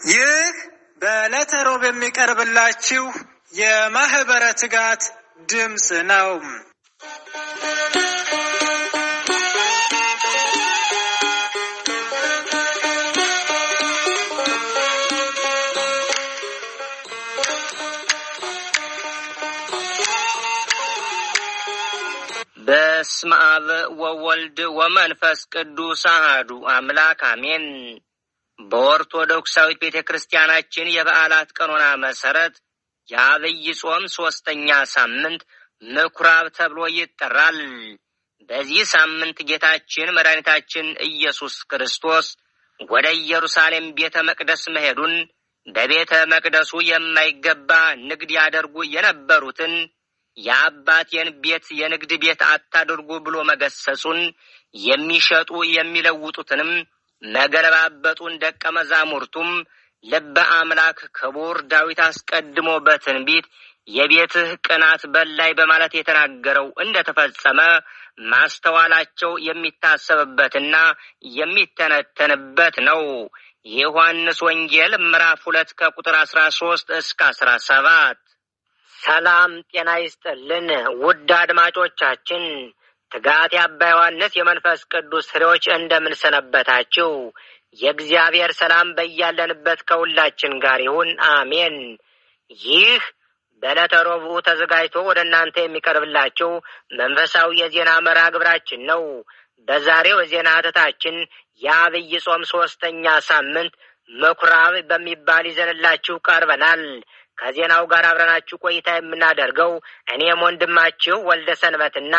ይህ በዕለተ ሮብ የሚቀርብላችሁ የማህበረ ትጋት ድምፅ ነው። በስመ አብ ወወልድ ወመንፈስ ቅዱስ አሐዱ አምላክ አሜን። በኦርቶዶክሳዊት ቤተክርስቲያናችን የበዓላት ቀኖና መሰረት የአብይ ጾም 3ኛ ሳምንት ምኩራብ ተብሎ ይጠራል። በዚህ ሳምንት ጌታችን መድኃኒታችን ኢየሱስ ክርስቶስ ወደ ኢየሩሳሌም ቤተ መቅደስ መሄዱን፣ በቤተ መቅደሱ የማይገባ ንግድ ያደርጉ የነበሩትን የአባቴን ቤት የንግድ ቤት አታድርጉ ብሎ መገሰጹን፣ የሚሸጡ የሚለውጡትንም መገለባበጡን ደቀ መዛሙርቱም ልበ አምላክ ክቡር ዳዊት አስቀድሞ በትንቢት የቤትህ ቅናት በላይ በማለት የተናገረው እንደተፈጸመ ማስተዋላቸው የሚታሰብበትና የሚተነተንበት ነው። የዮሐንስ ወንጌል ምዕራፍ 2 ከቁጥር 13 እስከ 17። ሰላም ጤና ይስጥልን ውድ አድማጮቻችን፣ ትጋት የአባ ዮሐንስ የመንፈስ ቅዱስ ፍሬዎች እንደምን ሰነበታችሁ? የእግዚአብሔር ሰላም በያለንበት ከሁላችን ጋር ይሁን፣ አሜን። ይህ በዕለተ ረቡዕ ተዘጋጅቶ ወደ እናንተ የሚቀርብላችሁ መንፈሳዊ የዜና መርሃ ግብራችን ነው። በዛሬው የዜና ሀተታችን የአብይ ጾም 3ኛ ሳምንት ምኩራብ በሚባል ይዘንላችሁ ቀርበናል። ከዜናው ጋር አብረናችሁ ቆይታ የምናደርገው እኔም ወንድማችሁ ወልደ ሰንበትና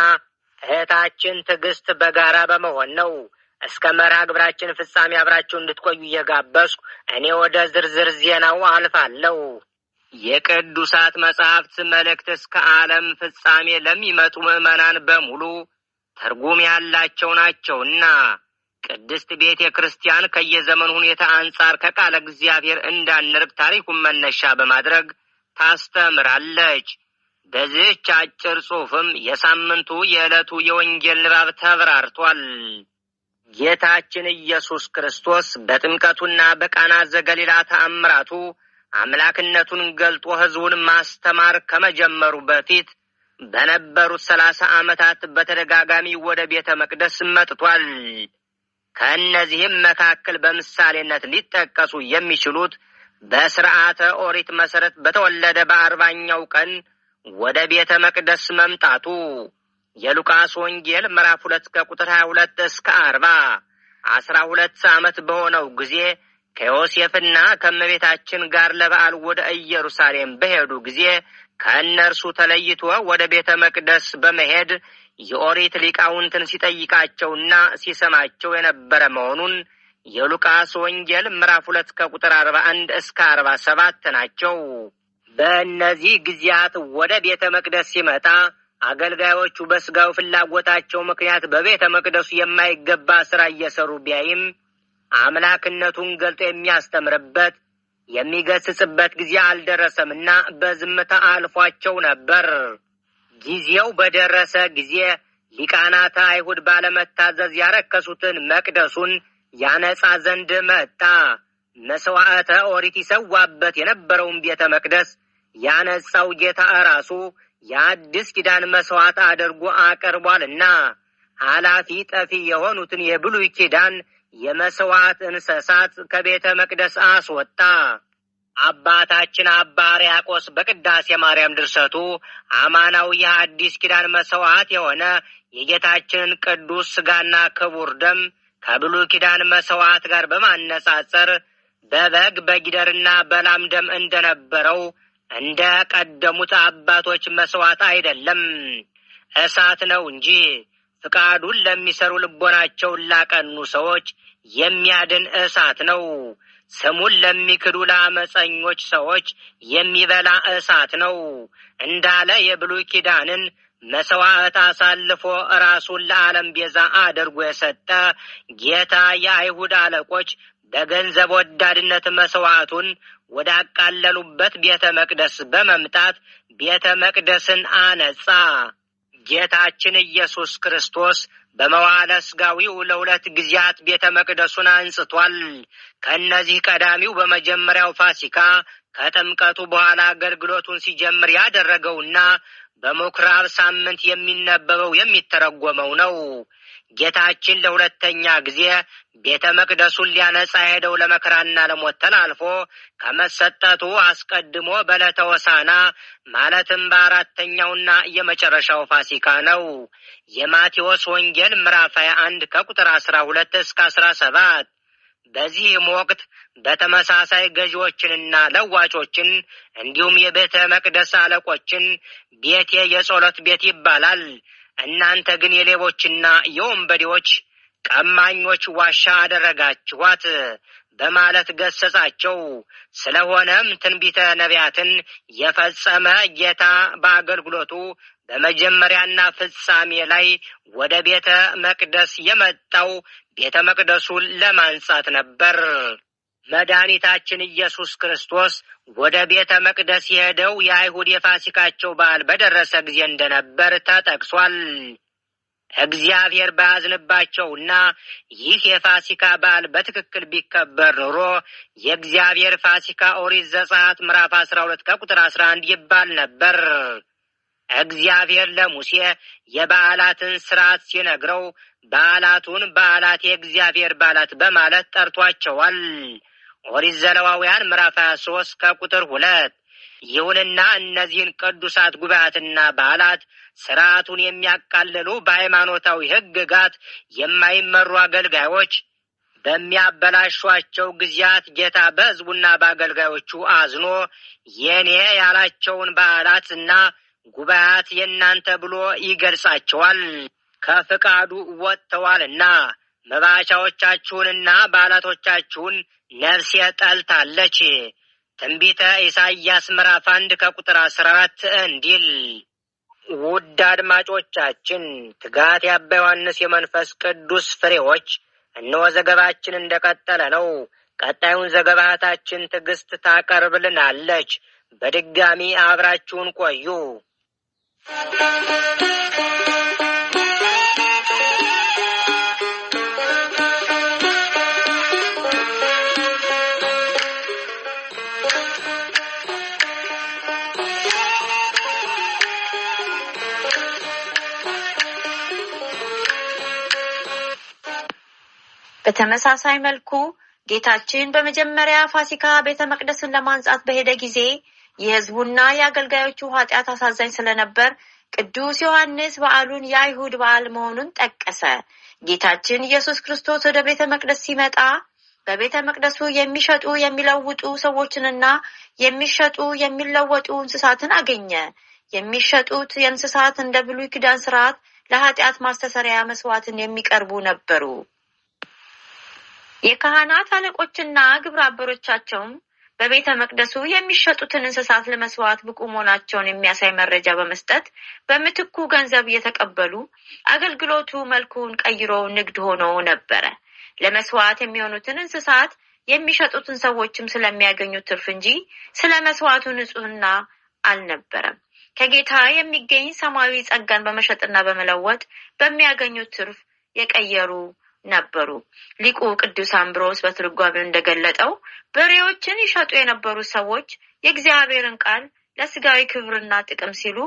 እህታችን ትዕግስት በጋራ በመሆን ነው። እስከ መርሃ ግብራችን ፍጻሜ አብራችሁ እንድትቆዩ እየጋበዝኩ እኔ ወደ ዝርዝር ዜናው አልፋለሁ። የቅዱሳት መጻሕፍት መልእክት እስከ ዓለም ፍጻሜ ለሚመጡ ምዕመናን በሙሉ ትርጉም ያላቸው ናቸውና ቅድስት ቤተ ክርስቲያን ከየዘመኑ ሁኔታ አንጻር ከቃለ እግዚአብሔር እንዳንርቅ ታሪኩን መነሻ በማድረግ ታስተምራለች። በዚህች አጭር ጽሑፍም የሳምንቱ የዕለቱ የወንጌል ንባብ ተብራርቷል። ጌታችን ኢየሱስ ክርስቶስ በጥምቀቱና በቃና ዘገሊላ ተአምራቱ አምላክነቱን ገልጦ ሕዝቡን ማስተማር ከመጀመሩ በፊት በነበሩት 30 ዓመታት በተደጋጋሚ ወደ ቤተ መቅደስ መጥቷል። ከእነዚህም መካከል በምሳሌነት ሊጠቀሱ የሚችሉት በሥርዓተ ኦሪት መሠረት በተወለደ በ40ኛው ቀን ወደ ቤተ መቅደስ መምጣቱ፣ የሉቃስ ወንጌል ምዕራፍ 2 ከቁጥር 22 እስከ 40 12 ዓመት በሆነው ጊዜ ከዮሴፍና ከእመቤታችን ጋር ለበዓል ወደ ኢየሩሳሌም በሄዱ ጊዜ ከእነርሱ ተለይቶ ወደ ቤተ መቅደስ በመሄድ የኦሪት ሊቃውንትን ሲጠይቃቸውና ሲሰማቸው የነበረ መሆኑን የሉቃስ ወንጌል ምዕራፍ 2 ከቁጥር 41 እስከ 47 ናቸው። በእነዚህ ጊዜያት ወደ ቤተ መቅደስ ሲመጣ አገልጋዮቹ በስጋው ፍላጎታቸው ምክንያት በቤተ መቅደሱ የማይገባ ሥራ እየሰሩ ቢያይም አምላክነቱን ገልጦ የሚያስተምርበት የሚገስጽበት ጊዜ አልደረሰምና በዝምታ አልፏቸው ነበር። ጊዜው በደረሰ ጊዜ ሊቃናተ አይሁድ ባለመታዘዝ ያረከሱትን መቅደሱን ያነጻ ዘንድ መጣ። መስዋዕተ ኦሪት ይሰዋበት የነበረውን ቤተ መቅደስ ያነጻው ጌታ ራሱ የአዲስ ኪዳን መስዋዕት አድርጎ አቀርቧልና ኃላፊ ጠፊ የሆኑትን የብሉይ ኪዳን የመስዋዕት እንስሳት ከቤተ መቅደስ አስወጣ። አባታችን አባ ሕርያቆስ በቅዳሴ ማርያም ድርሰቱ አማናዊ የአዲስ ኪዳን መስዋዕት የሆነ የጌታችንን ቅዱስ ሥጋና ክቡር ደም ከብሉይ ኪዳን መስዋዕት ጋር በማነጻጸር በበግ በጊደርና በላም ደም እንደነበረው እንደ ቀደሙት አባቶች መስዋዕት አይደለም፣ እሳት ነው እንጂ ፍቃዱን ለሚሰሩ ልቦናቸውን ላቀኑ ሰዎች የሚያድን እሳት ነው። ስሙን ለሚክዱ ለአመፀኞች ሰዎች የሚበላ እሳት ነው እንዳለ የብሉይ ኪዳንን መስዋዕት አሳልፎ ራሱን ለዓለም ቤዛ አድርጎ የሰጠ ጌታ የአይሁድ አለቆች በገንዘብ ወዳድነት መስዋዕቱን ወዳቃለሉበት ቤተ መቅደስ በመምጣት ቤተ መቅደስን አነጻ። ጌታችን ኢየሱስ ክርስቶስ በመዋዕለ ሥጋዊው ለ2 ጊዜያት ቤተ መቅደሱን አንጽቷል። ከእነዚህ ቀዳሚው በመጀመሪያው ፋሲካ ከጥምቀቱ በኋላ አገልግሎቱን ሲጀምር ያደረገውና በምኵራብ ሳምንት የሚነበበው የሚተረጎመው ነው። ጌታችን ለ2ኛ ጊዜ ቤተ መቅደሱን ሊያነጻ ሄደው ለመከራና ለሞት ተላልፎ ከመሰጠቱ አስቀድሞ በዕለተ ሆሳዕና ማለትም በ4ኛውና የመጨረሻው ፋሲካ ነው። የማቴዎስ ወንጌል ምዕራፍ 21 ከቁጥር 12 እስከ 17። በዚህም ወቅት በተመሳሳይ ገዢዎችንና ለዋጮችን እንዲሁም የቤተ መቅደስ አለቆችን ቤቴ የጸሎት ቤት ይባላል፣ እናንተ ግን የሌቦችና የወንበዴዎች ቀማኞች ዋሻ አደረጋችኋት በማለት ገሰጻቸው። ስለሆነም ትንቢተ ነቢያትን የፈጸመ ጌታ በአገልግሎቱ በመጀመሪያና ፍጻሜ ላይ ወደ ቤተ መቅደስ የመጣው ቤተ መቅደሱን ለማንጻት ነበር። መድኃኒታችን ኢየሱስ ክርስቶስ ወደ ቤተ መቅደስ የሄደው የአይሁድ የፋሲካቸው በዓል በደረሰ ጊዜ እንደነበር ተጠቅሷል። እግዚአብሔር ባያዝንባቸውና ይህ የፋሲካ በዓል በትክክል ቢከበር ኖሮ የእግዚአብሔር ፋሲካ ኦሪት ዘጸአት ምዕራፍ 12 ከቁጥር 11 ይባል ነበር። እግዚአብሔር ለሙሴ የበዓላትን ሥርዓት ሲነግረው በዓላቱን በዓላት የእግዚአብሔር በዓላት በማለት ጠርቷቸዋል። ኦሪት ዘሌዋውያን ምዕራፍ 23 ከቁጥር 2። ይሁንና እነዚህን ቅዱሳት ጉባኤያትና በዓላት ሥርዓቱን የሚያቃልሉ በሃይማኖታዊ ሕግጋት የማይመሩ አገልጋዮች በሚያበላሿቸው ጊዜያት ጌታ በሕዝቡና በአገልጋዮቹ አዝኖ የኔ ያላቸውን በዓላትና ጉባኤያት የእናንተ ብሎ ይገልጻቸዋል። ከፍቃዱ ወጥተዋልና መባቻዎቻችሁንና በዓላቶቻችሁን ነፍሴ ጠልታለች። ትንቢተ ኢሳይያስ ምዕራፍ 1 ከቁጥር 14 እንዲል። ውድ አድማጮቻችን፣ ትጋት የአባ ዮሐንስ የመንፈስ ቅዱስ ፍሬዎች እነሆ ዘገባችን እንደቀጠለ ነው። ቀጣዩን ዘገባታችን ትዕግስት ታቀርብልናለች። በድጋሚ አብራችሁን ቆዩ። በተመሳሳይ መልኩ ጌታችን በመጀመሪያ ፋሲካ ቤተ መቅደስን ለማንጻት በሄደ ጊዜ የሕዝቡና የአገልጋዮቹ ኃጢአት አሳዛኝ ስለነበር ቅዱስ ዮሐንስ በዓሉን የአይሁድ በዓል መሆኑን ጠቀሰ። ጌታችን ኢየሱስ ክርስቶስ ወደ ቤተ መቅደስ ሲመጣ በቤተ መቅደሱ የሚሸጡ የሚለውጡ ሰዎችንና የሚሸጡ የሚለወጡ እንስሳትን አገኘ። የሚሸጡት የእንስሳት እንደ ብሉይ ኪዳን ሥርዓት ለኃጢአት ማስተሰሪያ መስዋዕትን የሚቀርቡ ነበሩ። የካህናት አለቆችና ግብረ አበሮቻቸውም በቤተ መቅደሱ የሚሸጡትን እንስሳት ለመስዋዕት ብቁ መሆናቸውን የሚያሳይ መረጃ በመስጠት በምትኩ ገንዘብ እየተቀበሉ አገልግሎቱ መልኩን ቀይሮ ንግድ ሆኖ ነበረ። ለመስዋዕት የሚሆኑትን እንስሳት የሚሸጡትን ሰዎችም ስለሚያገኙት ትርፍ እንጂ ስለ መስዋዕቱ ንጹህና አልነበረም። ከጌታ የሚገኝ ሰማያዊ ጸጋን በመሸጥና በመለወጥ በሚያገኙት ትርፍ የቀየሩ ነበሩ። ሊቁ ቅዱስ አምብሮስ በትርጓሜው እንደገለጠው በሬዎችን ይሸጡ የነበሩ ሰዎች የእግዚአብሔርን ቃል ለስጋዊ ክብርና ጥቅም ሲሉ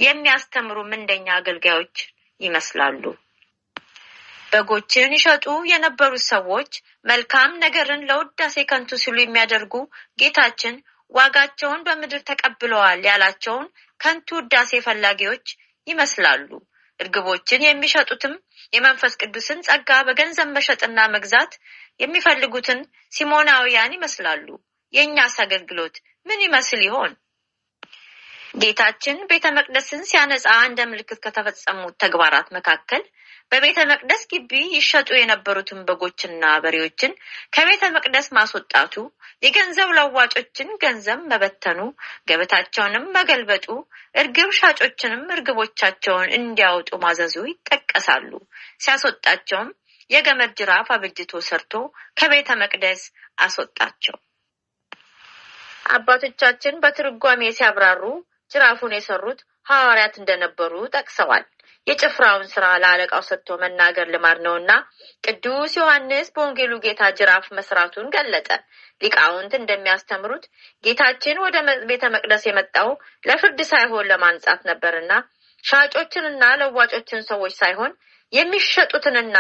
የሚያስተምሩ ምንደኛ አገልጋዮች ይመስላሉ። በጎችን ይሸጡ የነበሩ ሰዎች መልካም ነገርን ለውዳሴ ከንቱ ሲሉ የሚያደርጉ ጌታችን ዋጋቸውን በምድር ተቀብለዋል ያላቸውን ከንቱ ውዳሴ ፈላጊዎች ይመስላሉ። እርግቦችን የሚሸጡትም የመንፈስ ቅዱስን ጸጋ በገንዘብ መሸጥና መግዛት የሚፈልጉትን ሲሞናውያን ይመስላሉ። የእኛስ አገልግሎት ምን ይመስል ይሆን? ጌታችን ቤተ መቅደስን ሲያነጻ እንደ ምልክት ከተፈጸሙት ተግባራት መካከል በቤተ መቅደስ ግቢ ይሸጡ የነበሩትን በጎችና በሬዎችን ከቤተ መቅደስ ማስወጣቱ፣ የገንዘብ ለዋጮችን ገንዘብ መበተኑ፣ ገበታቸውንም መገልበጡ፣ እርግብ ሻጮችንም እርግቦቻቸውን እንዲያወጡ ማዘዙ ይጠቀሳሉ። ሲያስወጣቸውም የገመድ ጅራፍ አብጅቶ ሰርቶ ከቤተ መቅደስ አስወጣቸው። አባቶቻችን በትርጓሜ ሲያብራሩ ጅራፉን የሰሩት ሐዋርያት እንደነበሩ ጠቅሰዋል። የጭፍራውን ስራ ለአለቃው ሰጥቶ መናገር ልማድ ነውና ቅዱስ ዮሐንስ በወንጌሉ ጌታ ጅራፍ መስራቱን ገለጠ። ሊቃውንት እንደሚያስተምሩት ጌታችን ወደ ቤተ መቅደስ የመጣው ለፍርድ ሳይሆን ለማንጻት ነበርና ሻጮችንና ለዋጮችን ሰዎች ሳይሆን የሚሸጡትንና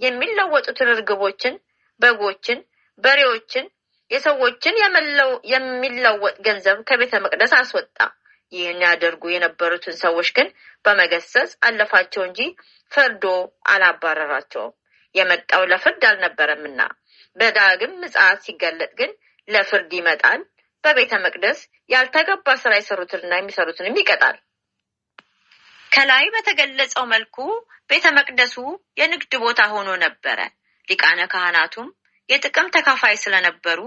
የሚለወጡትን ርግቦችን፣ በጎችን፣ በሬዎችን፣ የሰዎችን የሚለወጥ ገንዘብ ከቤተ መቅደስ አስወጣ። ይህን ያደርጉ የነበሩትን ሰዎች ግን በመገሰጽ አለፋቸው እንጂ ፈርዶ አላባረራቸውም። የመጣው ለፍርድ አልነበረምና በዳግም ምጽአት ሲገለጥ ግን ለፍርድ ይመጣል። በቤተ መቅደስ ያልተገባ ስራ የሰሩትንና የሚሰሩትን ይቀጣል። ከላይ በተገለጸው መልኩ ቤተ መቅደሱ የንግድ ቦታ ሆኖ ነበረ። ሊቃነ ካህናቱም የጥቅም ተካፋይ ስለነበሩ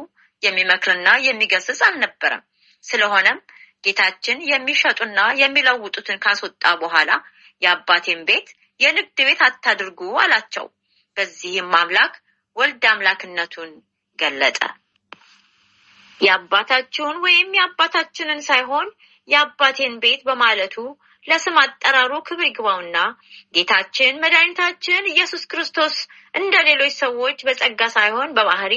የሚመክርና የሚገስጽ አልነበረም። ስለሆነም ጌታችን የሚሸጡና የሚለውጡትን ካስወጣ በኋላ የአባቴን ቤት የንግድ ቤት አታድርጉ አላቸው። በዚህም አምላክ ወልድ አምላክነቱን ገለጠ። የአባታችሁን ወይም የአባታችንን ሳይሆን የአባቴን ቤት በማለቱ ለስም አጠራሩ ክብር ይግባውና ጌታችን መድኃኒታችን ኢየሱስ ክርስቶስ እንደ ሌሎች ሰዎች በጸጋ ሳይሆን በባህሪ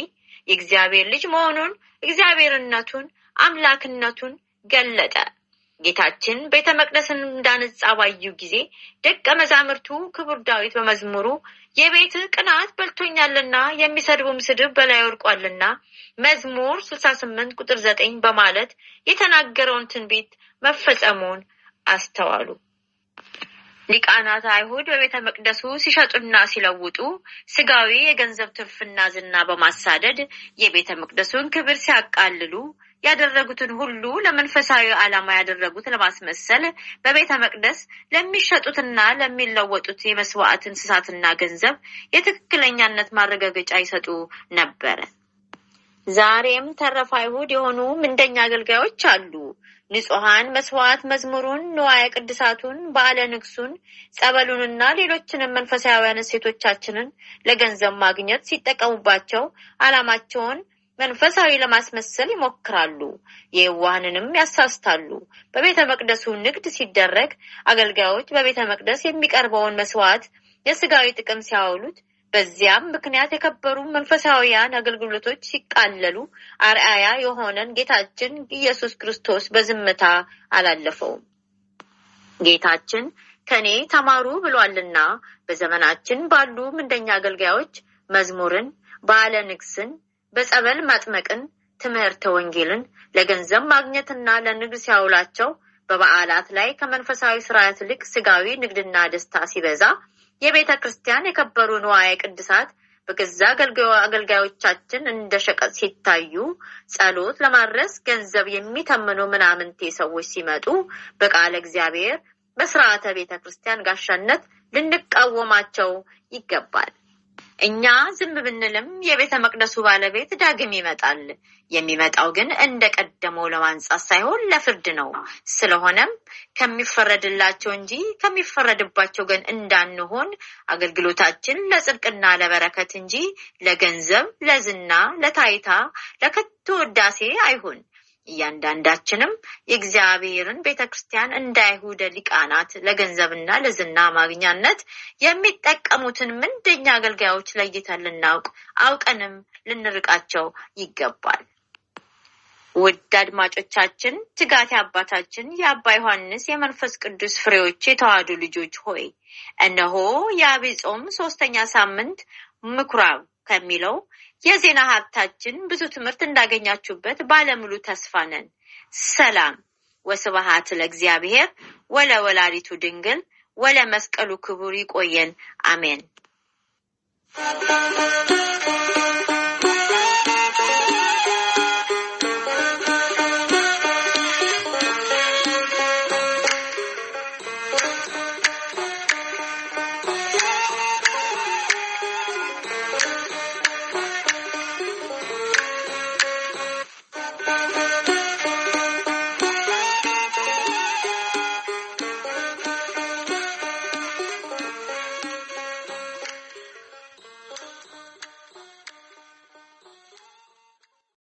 የእግዚአብሔር ልጅ መሆኑን፣ እግዚአብሔርነቱን፣ አምላክነቱን ገለጠ። ጌታችን ቤተ መቅደስን እንዳነጻ ባዩ ጊዜ ደቀ መዛሙርቱ ክቡር ዳዊት በመዝሙሩ የቤት ቅናት በልቶኛልና የሚሰድቡም ስድብ በላይ ወድቋልና መዝሙር 68 ቁጥር 9 በማለት የተናገረውን ትንቢት መፈጸሙን አስተዋሉ። ሊቃናት አይሁድ በቤተ መቅደሱ ሲሸጡና ሲለውጡ ስጋዊ የገንዘብ ትርፍና ዝና በማሳደድ የቤተ መቅደሱን ክብር ሲያቃልሉ ያደረጉትን ሁሉ ለመንፈሳዊ ዓላማ ያደረጉት ለማስመሰል በቤተ መቅደስ ለሚሸጡትና ለሚለወጡት የመስዋዕት እንስሳትና ገንዘብ የትክክለኛነት ማረጋገጫ ይሰጡ ነበር። ዛሬም ተረፈ አይሁድ የሆኑ ምንደኛ አገልጋዮች አሉ። ንጹሃን መስዋዕት መዝሙሩን፣ ንዋየ ቅድሳቱን፣ በዓለ ንግሱን፣ ጸበሉንና ሌሎችንም መንፈሳዊያን እሴቶቻችንን ለገንዘብ ማግኘት ሲጠቀሙባቸው ዓላማቸውን መንፈሳዊ ለማስመሰል ይሞክራሉ። የዋህንንም ያሳስታሉ። በቤተ መቅደሱ ንግድ ሲደረግ አገልጋዮች በቤተ መቅደስ የሚቀርበውን መስዋዕት የስጋዊ ጥቅም ሲያውሉት፣ በዚያም ምክንያት የከበሩ መንፈሳዊያን አገልግሎቶች ሲቃለሉ አርአያ የሆነን ጌታችን ኢየሱስ ክርስቶስ በዝምታ አላለፈውም። ጌታችን ከኔ ተማሩ ብሏልና በዘመናችን ባሉ ምንደኛ አገልጋዮች መዝሙርን፣ በዓለ ንግስን፣ በጸበል ማጥመቅን፣ ትምህርተ ወንጌልን ለገንዘብ ማግኘትና ለንግድ ሲያውላቸው በበዓላት ላይ ከመንፈሳዊ ስርዓት ይልቅ ስጋዊ ንግድና ደስታ ሲበዛ የቤተ ክርስቲያን የከበሩ ንዋየ ቅድሳት በገዛ አገልጋዮቻችን እንደ ሸቀጥ ሲታዩ ጸሎት ለማድረስ ገንዘብ የሚተምኑ ምናምንቴ ሰዎች ሲመጡ በቃለ እግዚአብሔር በስርዓተ ቤተ ክርስቲያን ጋሻነት ልንቃወማቸው ይገባል። እኛ ዝም ብንልም የቤተ መቅደሱ ባለቤት ዳግም ይመጣል። የሚመጣው ግን እንደቀደመው ለማንጻት ሳይሆን ለፍርድ ነው። ስለሆነም ከሚፈረድላቸው እንጂ ከሚፈረድባቸው ግን እንዳንሆን አገልግሎታችን ለጽድቅና ለበረከት እንጂ ለገንዘብ፣ ለዝና፣ ለታይታ፣ ለከንቱ ውዳሴ አይሁን። እያንዳንዳችንም የእግዚአብሔርን ቤተክርስቲያን እንደ አይሁድ ሊቃናት ለገንዘብና ለዝና ማግኛነት የሚጠቀሙትን ምንደኛ አገልጋዮች ለይተን ልናውቅ አውቀንም ልንርቃቸው ይገባል። ውድ አድማጮቻችን፣ ትጋት አባታችን የአባ ዮሐንስ የመንፈስ ቅዱስ ፍሬዎች የተዋሕዶ ልጆች ሆይ እነሆ የዐቢይ ጾም 3ኛ ሳምንት ምኩራብ ከሚለው የዜና ሀብታችን ብዙ ትምህርት እንዳገኛችሁበት ባለሙሉ ተስፋ ነን። ሰላም ወስብሐት ለእግዚአብሔር ወለወላዲቱ ድንግል ወለመስቀሉ ክቡር። ይቆየን። አሜን።